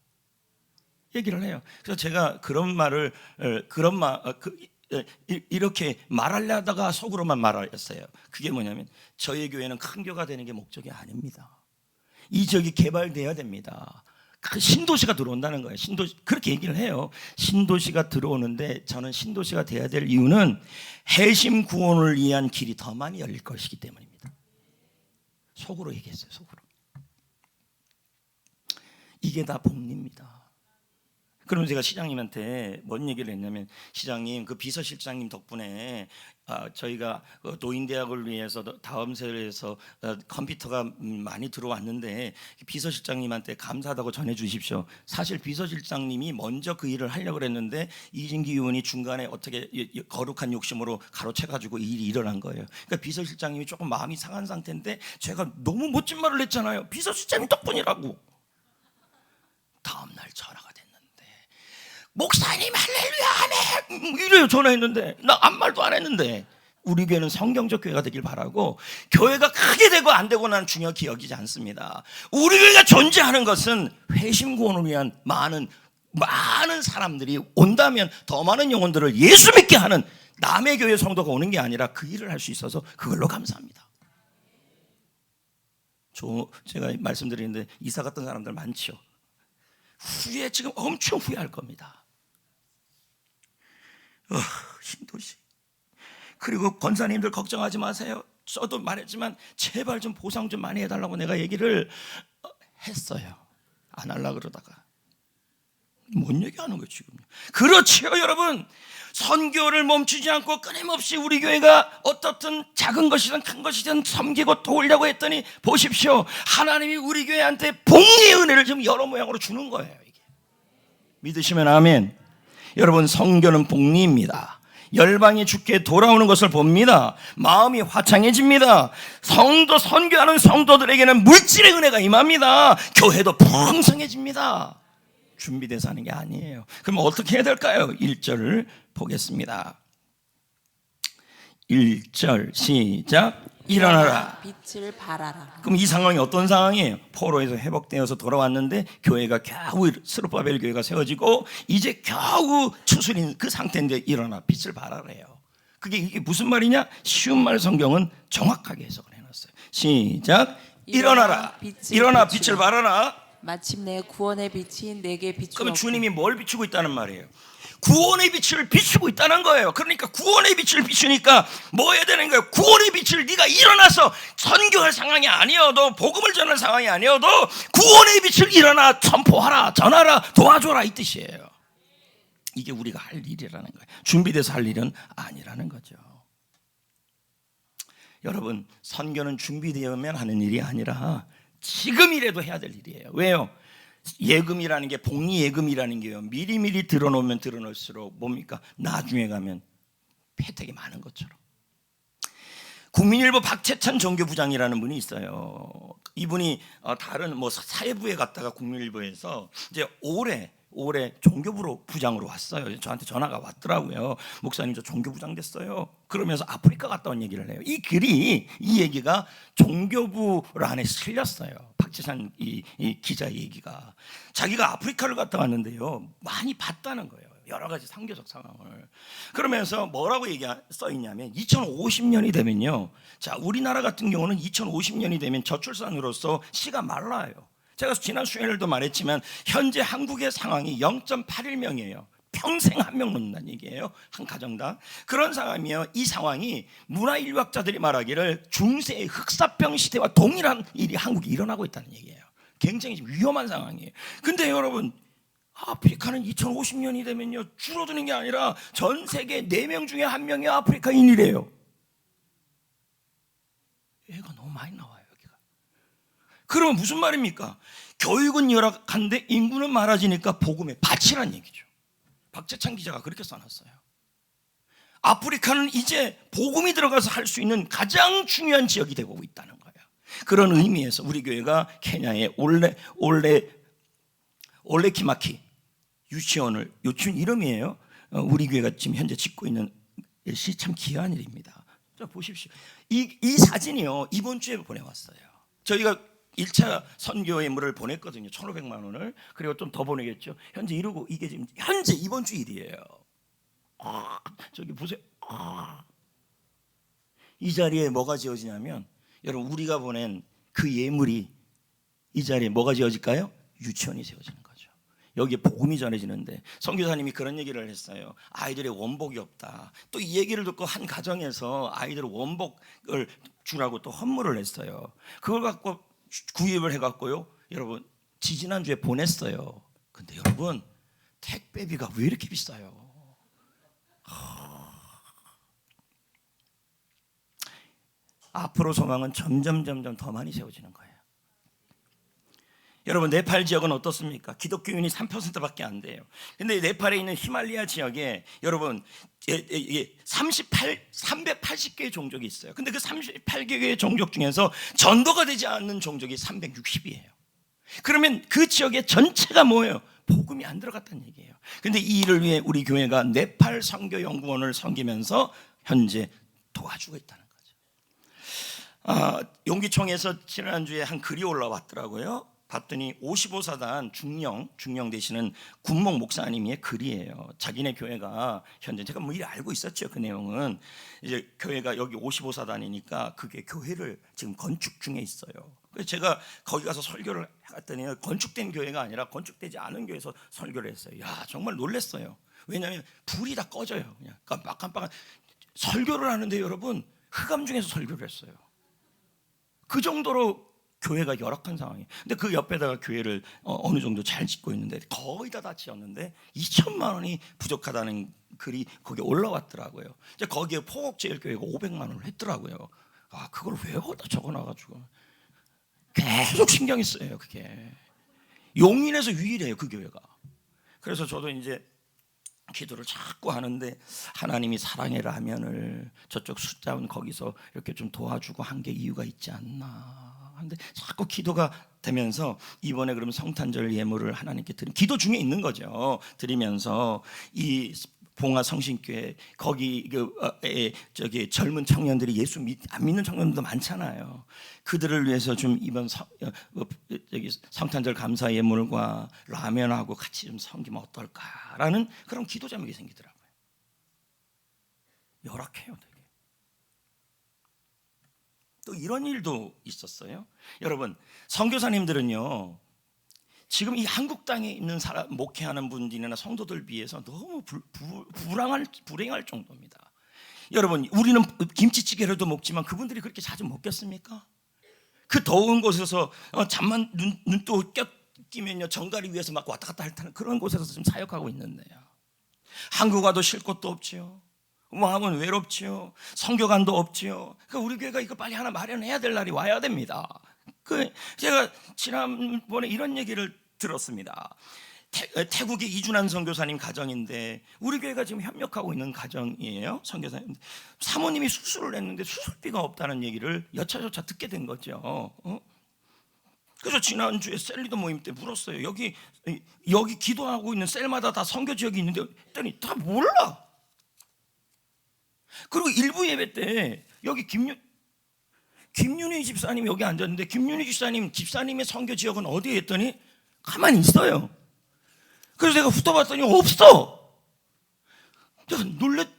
얘기를 해요. 그래서 제가 그런 말을 이렇게 말하려다가 속으로만 말했어요. 그게 뭐냐면 저희 교회는 큰 교회가 되는 게 목적이 아닙니다. 이 지역이 개발돼야 됩니다. 그 신도시가 들어온다는 거예요. 그렇게 얘기를 해요. 신도시가 들어오는데 저는 신도시가 돼야 될 이유는 해심 구원을 위한 길이 더 많이 열릴 것이기 때문입니다. 속으로 얘기했어요. 속으로. 이게 다 복리입니다. 그러면 제가 시장님한테 뭔 얘기를 했냐면 시장님 그 비서실장님 덕분에 저희가 노인대학을 위해서 다음 세대에서 컴퓨터가 많이 들어왔는데 비서실장님한테 감사하다고 전해주십시오. 사실 비서실장님이 먼저 그 일을 하려고 했는데 이진기 의원이 중간에 어떻게 거룩한 욕심으로 가로채가지고 이 일이 일어난 거예요. 그러니까 비서실장님이 조금 마음이 상한 상태인데 제가 너무 멋진 말을 했잖아요. 비서실장님 덕분이라고. 다음 날 전화가 목사님 할렐루야 아멘 이래요. 전화했는데 나 아무 말도 안 했는데. 우리 교회는 성경적 교회가 되길 바라고 교회가 크게 되고 안 되고 나는 중요하게 여기지 않습니다. 우리 교회가 존재하는 것은 회심 구원을 위한 많은 많은 사람들이 온다면 더 많은 영혼들을 예수 믿게 하는 남의 교회 성도가 오는 게 아니라 그 일을 할 수 있어서 그걸로 감사합니다. 제가 말씀드리는데 이사 갔던 사람들 많죠. 후에 지금 엄청 후회할 겁니다. 신도시. 그리고 권사님들 걱정하지 마세요. 저도 말했지만 제발 좀 보상 좀 많이 해달라고 내가 얘기를 했어요. 안 하려고 그러다가 뭔 얘기하는 거예요 지금. 그렇지요 여러분. 선교를 멈추지 않고 끊임없이 우리 교회가 어떻든 작은 것이든 큰 것이든 섬기고 도우려고 했더니 보십시오. 하나님이 우리 교회한테 복리의 은혜를 지금 여러 모양으로 주는 거예요. 이게. 믿으시면 아멘. 여러분 선교는 복리입니다. 열방이 주께 돌아오는 것을 봅니다. 마음이 화창해집니다. 선교하는 성도들에게는 물질의 은혜가 임합니다. 교회도 풍성해집니다. 준비돼서 하는 게 아니에요. 그럼 어떻게 해야 될까요? 1절을 보겠습니다. 1절 시작. 일어나라. 빛을 발하라. 그럼 이 상황이 어떤 상황이에요? 포로에서 회복되어서 돌아왔는데 교회가 겨우 스룹바벨 교회가 세워지고 이제 겨우 추수린 그 상태인데 일어나 빛을 발하래요. 이게 무슨 말이냐? 쉬운 말 성경은 정확하게 해석을 해놨어요. 시작. 일어나라. 일어나 빛을 발하라. 마침내 구원의 빛이 내게 비추었고. 그러면 주님이 뭘 비추고 있다는 말이에요? 구원의 빛을 비추고 있다는 거예요. 그러니까 구원의 빛을 비추니까 뭐 해야 되는 거예요? 구원의 빛을 네가 일어나서 선교할 상황이 아니어도 복음을 전할 상황이 아니어도 구원의 빛을 일어나 선포하라, 전하라, 도와줘라 이 뜻이에요. 이게 우리가 할 일이라는 거예요. 준비돼서 할 일은 아니라는 거죠. 여러분 선교는 준비되면 하는 일이 아니라 지금이라도 해야 될 일이에요. 왜요? 예금이라는 게 복리 예금이라는 게요. 미리미리 들어놓으면 들어놓을수록 뭡니까? 나중에 가면 혜택이 많은 것처럼. 국민일보 박채찬 종교부장이라는 분이 있어요. 이분이 다른 사회부에 갔다가 국민일보에서 이제 올해 종교부로 부장으로 왔어요. 저한테 전화가 왔더라고요. 목사님 저 종교부장 됐어요. 그러면서 아프리카 갔다 온 얘기를 해요. 이 얘기가 종교부 안에 실렸어요. 박지산 이 기자 얘기가 자기가 아프리카를 갔다 왔는데요. 많이 봤다는 거예요. 여러 가지 상교적 상황을. 그러면서 뭐라고 써 있냐면 2050년이 되면요. 자, 우리나라 같은 경우는 2050년이 되면 저출산으로서 씨가 말라요. 제가 지난 수요일도 말했지만 현재 한국의 상황이 0.81명이에요. 평생 한 명 놓는다는 얘기예요. 한 가정당. 그런 상황이면 이 상황이 문화인류학자들이 말하기를 중세의 흑사병 시대와 동일한 일이 한국에 일어나고 있다는 얘기예요. 굉장히 위험한 상황이에요. 근데 여러분 아프리카는 2050년이 되면요 줄어드는 게 아니라 전 세계 4명 중에 1명이 아프리카인이래요. 얘가 너무 많이 나와요. 그러면 무슨 말입니까? 교육은 열악한데 인구는 많아지니까 복음의 밭이란 얘기죠. 박재찬 기자가 그렇게 써놨어요. 아프리카는 이제 복음이 들어가서 할 수 있는 가장 중요한 지역이 되고 있다는 거예요. 그런 의미에서 우리 교회가 케냐의 올레키마키 유치원 이름이에요. 우리 교회가 지금 현재 짓고 있는 일시 참 귀한 일입니다. 자 보십시오. 이 사진이요 이번 주에 보내왔어요. 저희가 1차 선교의 물을 보냈거든요. 1,500만 원을. 그리고 좀 더 보내겠죠. 현재 이러고 이게 지금 현재 이번 주 일이에요. 저기 보세요. 이 자리에 뭐가 지어지냐면 여러분 우리가 보낸 그 예물이 이 자리에 뭐가 지어질까요? 유치원이 세워지는 거죠. 여기에 복음이 전해지는데 선교사님이 그런 얘기를 했어요. 아이들의 원복이 없다. 또 이 얘기를 듣고 한 가정에서 아이들 원복을 주라고 또 헌물을 했어요. 그걸 갖고 구입을 해갖고요. 여러분 지지난주에 보냈어요. 근데 여러분 택배비가 왜 이렇게 비싸요? 앞으로 소망은 점점 더 많이 세워지는 거예요. 여러분 네팔 지역은 어떻습니까? 기독교인이 3%밖에 안 돼요. 근데 네팔에 있는 히말라야 지역에 여러분 380개의 종족이 있어요. 근데 그 38개의 종족 중에서 전도가 되지 않는 종족이 360이에요. 그러면 그 지역의 전체가 뭐예요? 복음이 안 들어갔다는 얘기예요. 근데 이 일을 위해 우리 교회가 네팔 선교연구원을 섬기면서 현재 도와주고 있다는 거죠. 용기총에서 지난주에 한 글이 올라왔더라고요. 봤더니 55사단 중령 되시는 군목 목사님의 글이에요. 자기네 교회가 현재 제가 뭐 이리 알고 있었죠. 그 내용은 이제 교회가 여기 55사단이니까 그게 교회를 지금 건축 중에 있어요. 그래서 제가 거기 가서 설교를 했더니 건축된 교회가 아니라 건축되지 않은 교회에서 설교를 했어요. 야, 정말 놀랐어요. 왜냐하면 불이 다 꺼져요. 그냥 깜빡깜빡 설교를 하는데 여러분 흑암 중에서 설교를 했어요. 그 정도로 교회가 열악한 상황이에요. 근데 그 옆에다가 교회를 어느 정도 잘 짓고 있는데 거의 다 지었는데 2천만 원이 부족하다는 글이 거기에 올라왔더라고요. 이제 거기에 포곡제일교회가 500만 원을 했더라고요. 아, 그걸 왜 거기다 적어놔가지고 계속 신경이 쓰여요. 그게 용인에서 유일해요, 그 교회가. 그래서 저도 이제 기도를 자꾸 하는데 하나님이 사랑의 라면을 저쪽 숫자원 거기서 이렇게 좀 도와주고 한 게 이유가 있지 않나 하는데 자꾸 기도가 되면서 이번에 그러면 성탄절 예물을 하나님께 드린 기도 중에 있는 거죠. 드리면서 이 봉화 성신교회 거기 저기 젊은 청년들이 예수 안 믿는 청년들도 많잖아요. 그들을 위해서 좀 이번 여기 성탄절 감사 예물과 라면하고 같이 좀 섬기면 어떨까라는 그런 기도 제목이 생기더라고요. 열악해요, 되게. 또 이런 일도 있었어요. 여러분, 선교사님들은요. 지금 이 한국 땅에 있는 사람 목회하는 분들이나 성도들 비해서 너무 불행할 정도입니다. 여러분, 우리는 김치찌개라도 먹지만 그분들이 그렇게 자주 먹겠습니까? 그 더운 곳에서 잠만 눈도 끼면요 정가리 위에서 막 왔다 갔다 할 때는 그런 곳에서 지금 사역하고 있는데요. 한국 와도 쉴 곳도 없지요. 마음은 외롭지요. 선교관도 없지요. 그러니까 우리 교회가 이거 빨리 하나 마련해야 될 날이 와야 됩니다. 제가 지난번에 이런 얘기를 들었습니다. 태국의 이준환 선교사님 가정인데 우리 교회가 지금 협력하고 있는 가정이에요. 선교사님 사모님이 수술을 했는데 수술비가 없다는 얘기를 여차저차 듣게 된 거죠. 그래서 지난주에 셀리더 모임 때 물었어요. 여기 기도하고 있는 셀마다 다 선교 지역이 있는데 했더니 다 몰라. 그리고 일부 예배 때 여기 김윤희 집사님이 여기 앉았는데 김윤희 집사님의 선교 지역은 어디에 했더니 가만히 있어요. 그래서 내가 훑어봤더니 없어. 내가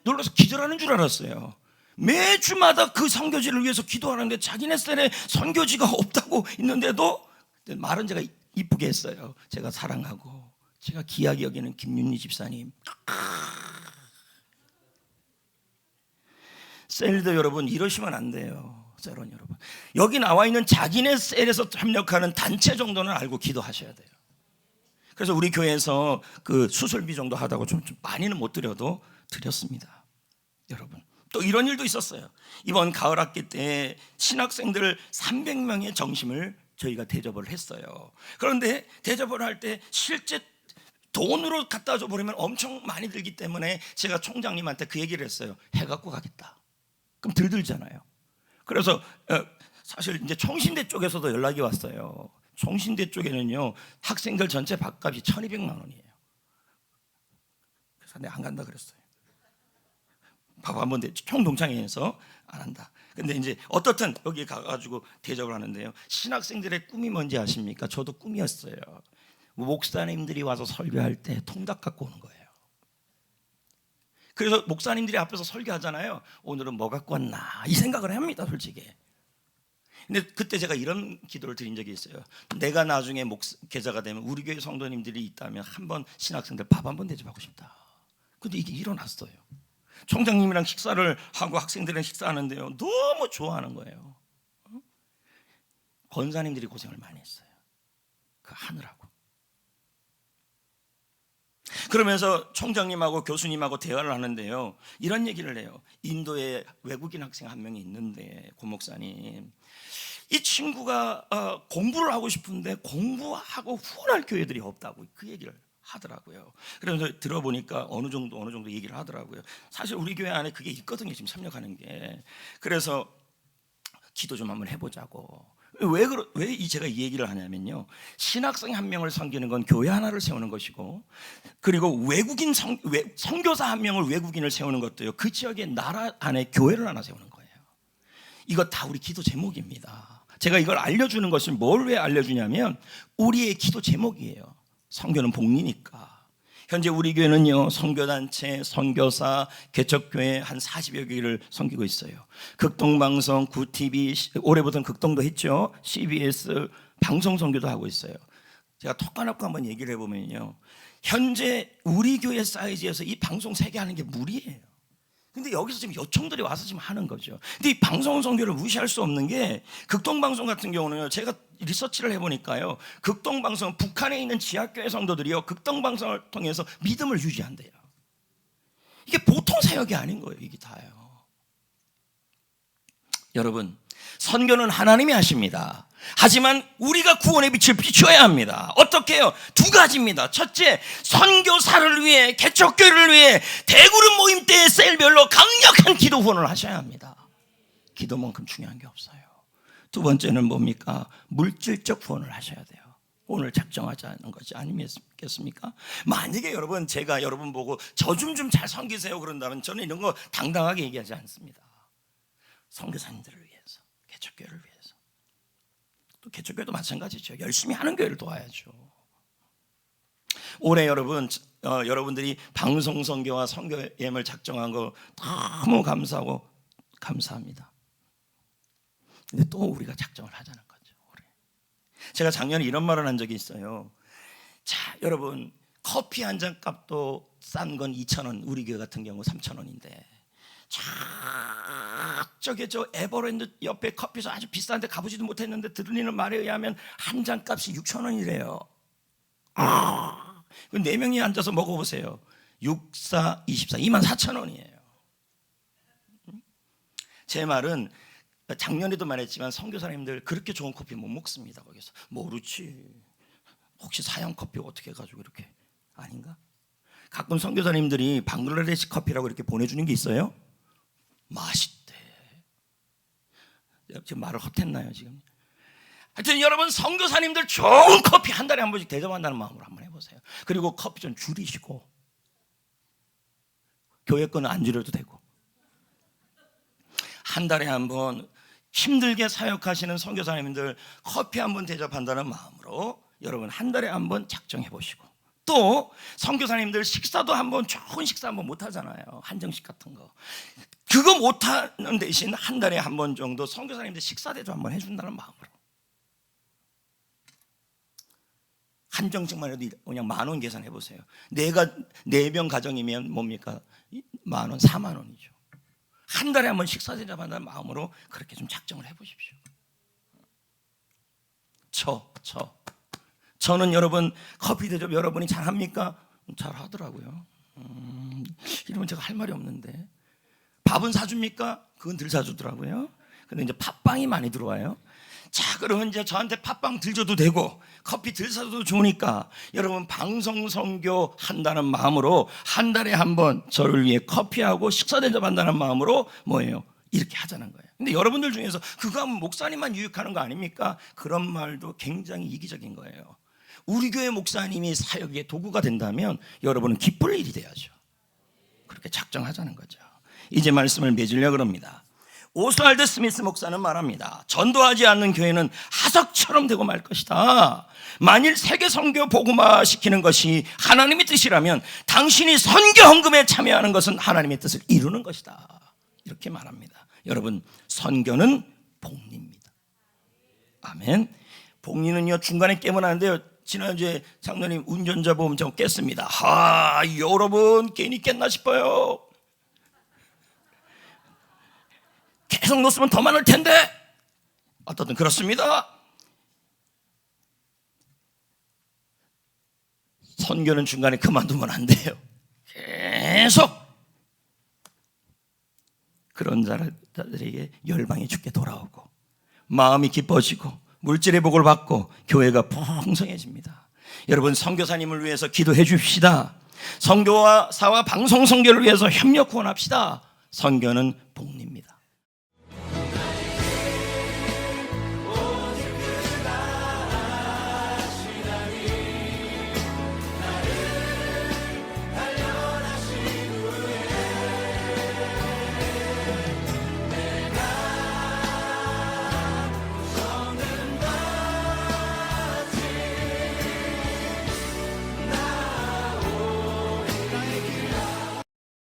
놀라서 기절하는 줄 알았어요. 매주마다 그 선교지를 위해서 기도하는데 자기네 셀에 선교지가 없다고 있는데도 말은 제가 이쁘게 했어요. 제가 사랑하고 제가 귀하게 여기는 김윤희 집사님. 셀도 여러분 이러시면 안 돼요. 셀원 여러분, 여기 나와 있는 자기네 셀에서 협력하는 단체 정도는 알고 기도하셔야 돼요. 그래서 우리 교회에서 그 수술비 정도 하다고 좀 많이는 못 드려도 드렸습니다. 여러분, 또 이런 일도 있었어요. 이번 가을 학기 때 신학생들 300명의 정심을 저희가 대접을 했어요. 그런데 대접을 할 때 실제 돈으로 갖다 줘 버리면 엄청 많이 들기 때문에 제가 총장님한테 그 얘기를 했어요. 해갖고 가겠다. 그럼 덜 들잖아요. 그래서 사실 이제 총신대 쪽에서도 연락이 왔어요. 총신대 쪽에는요 학생들 전체 밥값이 1,200만 원이에요. 그래서 내가 안 간다 그랬어요. 밥 한번 총동창회에서 안 한다. 근데 이제 어떻든 여기 가가지고 대접을 하는데요. 신학생들의 꿈이 뭔지 아십니까? 저도 꿈이었어요. 목사님들이 와서 설교할 때 통닭 갖고 오는 거예요. 그래서 목사님들이 앞에서 설교하잖아요. 오늘은 뭐 갖고 왔나 이 생각을 합니다, 솔직히. 근데 그때 제가 이런 기도를 드린 적이 있어요. 내가 나중에 목회자가 되면 우리 교회 성도님들이 있다면 한번 신학생들 밥 한번 대접하고 싶다. 근데 이게 일어났어요. 총장님이랑 식사를 하고 학생들이랑 식사하는데요 너무 좋아하는 거예요. 권사님들이 고생을 많이 했어요. 그 하느라고. 그러면서 총장님하고 교수님하고 대화를 하는데요 이런 얘기를 해요. 인도에 외국인 학생 한 명이 있는데 고 목사님, 이 친구가 공부를 하고 싶은데 공부하고 후원할 교회들이 없다고 그 얘기를 하더라고요. 그래서 들어보니까 어느 정도 얘기를 하더라고요. 사실 우리 교회 안에 그게 있거든요, 지금 협력하는 게. 그래서 기도 좀 한번 해보자고. 왜 제가 이 얘기를 하냐면요, 신학생 한 명을 섬기는 건 교회 하나를 세우는 것이고, 그리고 외국인 선교사 한 명을 외국인을 세우는 것도요 그 지역의 나라 안에 교회를 하나 세우는 거예요. 이거 다 우리 기도 제목입니다. 제가 이걸 알려주는 것을 뭘 왜 알려주냐면 우리의 기도 제목이에요. 선교는 복리니까. 현재 우리 교회는요, 선교단체, 선교사, 개척교회 한 40여 개를 섬기고 있어요. 극동방송, 구TV, 올해부터는 극동도 했죠. CBS 방송 선교도 하고 있어요. 제가 톡 까놓고 한번 얘기를 해보면요, 현재 우리 교회 사이즈에서 이 방송 3개 하는 게 무리예요. 근데 여기서 지금 요청들이 와서 지금 하는 거죠. 근데 이 방송 선교를 무시할 수 없는 게, 극동방송 같은 경우는 제가 리서치를 해보니까요, 극동방송, 북한에 있는 지하교회 성도들이요, 극동방송을 통해서 믿음을 유지한대요. 이게 보통 사역이 아닌 거예요. 이게 다요. 여러분, 선교는 하나님이 하십니다. 하지만 우리가 구원의 빛을 비춰야 합니다. 어떻게 해요? 2가지입니다. 첫째, 선교사를 위해, 개척교회를 위해 대그룹 모임 때의 셀별로 강력한 기도 후원을 하셔야 합니다. 기도만큼 중요한 게 없어요. 2번째는 뭡니까? 물질적 후원을 하셔야 돼요. 오늘 작정하자는 것이 아니겠습니까? 만약에 여러분, 제가 여러분 보고 저 좀 잘 섬기세요 그런다면 저는 이런 거 당당하게 얘기하지 않습니다. 선교사님들을 위해서, 개척교회를 위해서. 또 개척교회도 마찬가지죠. 열심히 하는 교회를 도와야죠. 올해 여러분들이 방송 선교와 선교 예물 작정한 거 너무 감사하고 감사합니다. 근데 또 우리가 작정을 하자는 거죠. 올해. 제가 작년에 이런 말을 한 적이 있어요. 자, 여러분, 커피 한 잔 값도 싼 건 2,000원, 우리 교회 같은 경우 3,000원인데 저기 저 에버랜드 옆에 커피숍 아주 비싼데 가보지도 못했는데 들리는 말에 의하면 한 잔 값이 6,000원이래요. 그 4명이 앉아서 먹어보세요. 6, 4, 24, 24,000원이에요. 제 말은 작년에도 말했지만 선교사님들 그렇게 좋은 커피 못 먹습니다. 거기서 모르지. 혹시 사양 커피 어떻게 해가지고 이렇게 아닌가? 가끔 선교사님들이 방글라데시 커피라고 이렇게 보내주는 게 있어요. 맛있대. 지금 말을 헛했나요 지금? 하여튼 여러분, 선교사님들 좋은 커피 한 달에 한 번씩 대접한다는 마음으로 한번 해보세요. 그리고 커피 좀 줄이시고, 교회 거는 안 줄여도 되고, 한 달에 한 번 힘들게 사역하시는 선교사님들 커피 한 번 대접한다는 마음으로 여러분 한 달에 한 번 작정해 보시고, 또 선교사님들 식사도 한번, 좋은 식사 한번 못 하잖아요. 한정식 같은 거. 그거 못 하는 대신 한 달에 한 번 정도 선교사님들 식사 대접 한번 해준다는 마음으로, 한정식만 해도 그냥 10,000원 계산해 보세요. 내가 4명 가정이면 뭡니까? 10,000원, 40,000원이죠. 한 달에 한 번 식사 대접한다는 마음으로 그렇게 좀 작정을 해 보십시오. 저는 여러분 커피 대접 여러분이 잘합니까? 잘 하더라고요. 이러면 제가 할 말이 없는데, 밥은 사줍니까? 그건 덜 사주더라고요. 근데 이제 팥빵이 많이 들어와요. 자, 그러면 이제 저한테 팥빵 들 줘도 되고 커피 들 사줘도 좋으니까 여러분 방송 선교 한다는 마음으로 한 달에 한 번 저를 위해 커피하고 식사 대접한다는 마음으로 뭐예요? 이렇게 하자는 거예요. 근데 여러분들 중에서 그거 하면 목사님만 유익하는 거 아닙니까? 그런 말도 굉장히 이기적인 거예요. 우리 교회 목사님이 사역의 도구가 된다면 여러분은 기쁠 일이 돼야죠. 그렇게 작정하자는 거죠. 이제 말씀을 맺으려고 합니다. 오스왈드 스미스 목사는 말합니다. 전도하지 않는 교회는 하석처럼 되고 말 것이다. 만일 세계 선교 복음화 시키는 것이 하나님의 뜻이라면 당신이 선교 헌금에 참여하는 것은 하나님의 뜻을 이루는 것이다. 이렇게 말합니다. 여러분, 선교는 복리입니다. 아멘. 복리는요, 중간에 깨면 안 돼요. 지난주에 장로님 운전자 보험 좀 깼습니다. 여러분 괜히 깼나 싶어요. 계속 놓으면 더 많을 텐데. 어떻든 그렇습니다. 선교는 중간에 그만두면 안 돼요. 계속 그런 자들에게 열방이 주께 돌아오고 마음이 기뻐지고 물질의 복을 받고 교회가 풍성해집니다. 여러분, 선교사님을 위해서 기도해 줍시다. 선교사와 방송 선교를 위해서 협력 후원합시다. 선교는 복림.